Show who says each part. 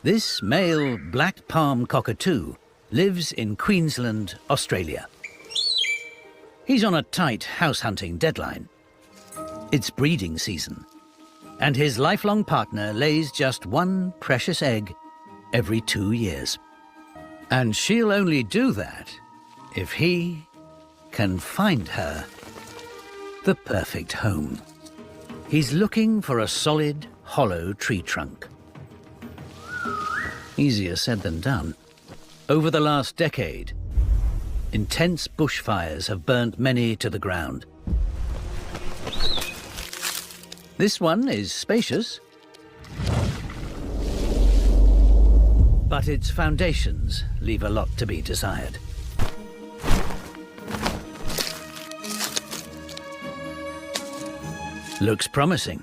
Speaker 1: This male black palm cockatoo lives in Queensland, Australia. He's on a tight house hunting deadline. It's breeding season, and his lifelong partner lays just one precious egg every 2 years. And she'll only do that if he can find her the perfect home. He's looking for a solid, hollow tree trunk. Easier said than done. Over the last decade, intense bushfires have burnt many to the ground. This one is spacious, but its foundations leave a lot to be desired. Looks promising.